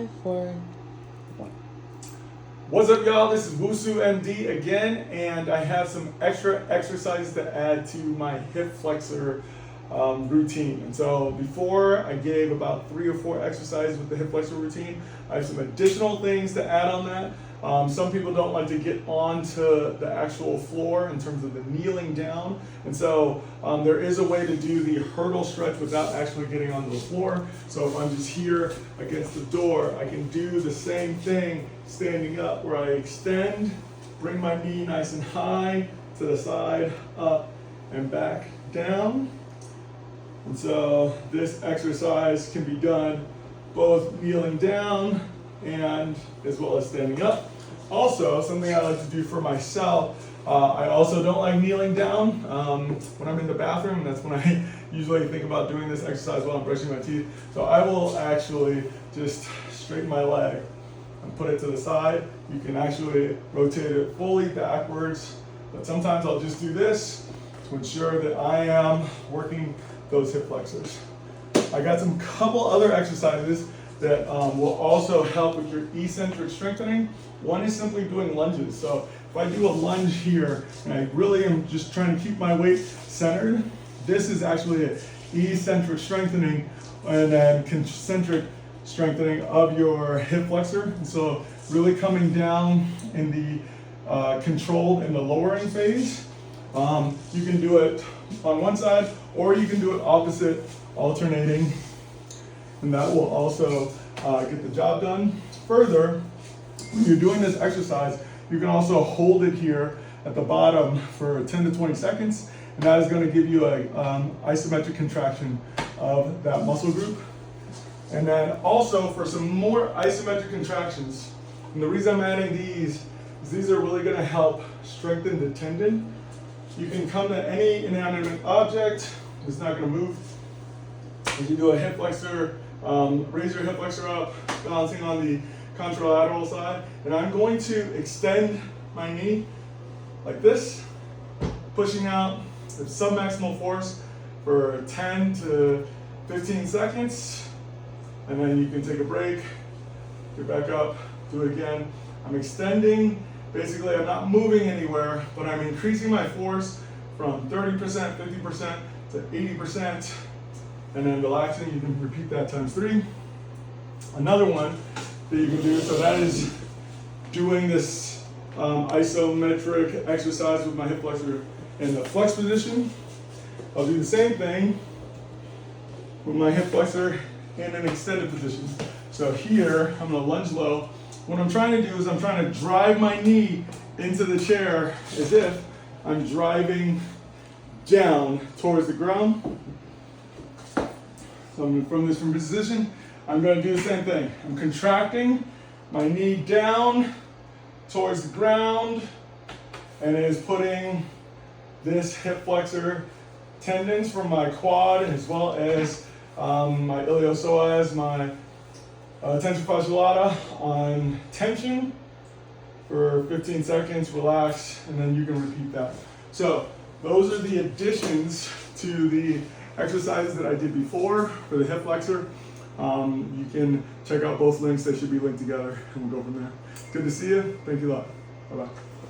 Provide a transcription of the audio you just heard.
5, 4, 1. What's up, y'all? This is WusuMD again, and I have some extra exercises to add to my hip flexor routine. And so before I gave about 3 or 4 exercises with the hip flexor routine, I have some additional things to add on that. Some people don't like to get onto the actual floor in terms of the kneeling down. And so there is a way to do the hurdle stretch without actually getting onto the floor. So if I'm just here against the door, I can do the same thing standing up, where I extend, bring my knee nice and high to the side, up and back down. And so this exercise can be done both kneeling down and as well as standing up. Also, something I like to do for myself, I also don't like kneeling down when I'm in the bathroom, and that's when I usually think about doing this exercise while I'm brushing my teeth. So I will actually just straighten my leg and put it to the side. You can actually rotate it fully backwards, but sometimes I'll just do this to ensure that I am working those hip flexors. I got some couple other exercises that will also help with your eccentric strengthening. One is simply doing lunges. So if I do a lunge here, and I really am just trying to keep my weight centered, this is actually an eccentric strengthening and then concentric strengthening of your hip flexor. And so really coming down in the controlled in the lowering phase. You can do it on one side, or you can do it opposite, alternating, and that will also get the job done. Further, when you're doing this exercise, you can also hold it here at the bottom for 10 to 20 seconds, and that is going to give you a isometric contraction of that muscle group. And then also for some more isometric contractions, and the reason I'm adding these is these are really going to help strengthen the tendon. You can come to any inanimate object, it's not going to move. As you do a hip flexor, raise your hip flexor up, balancing on the contralateral side, and I'm going to extend my knee like this, pushing out at submaximal force for 10 to 15 seconds, and then you can take a break, get back up, do it again. I'm extending, basically I'm not moving anywhere, but I'm increasing my force from 30%, 50% to 80%, and then relaxing. You can repeat that times 3. Another one that you can do, so that is doing this isometric exercise with my hip flexor in the flex position. I'll do the same thing with my hip flexor in an extended position. So here, I'm gonna lunge low. What I'm trying to do is I'm trying to drive my knee into the chair as if I'm driving down towards the ground. So from this position, I'm going to do the same thing. I'm contracting my knee down towards the ground, and it is putting this hip flexor tendons from my quad as well as my iliopsoas, my tensor fasciolata on tension for 15 seconds, relax, and then you can repeat that. So those are the additions to the exercises that I did before for the hip flexor. You can check out both links. They should be linked together, and we'll go from there. Good to see you. Thank you a lot. Bye-bye.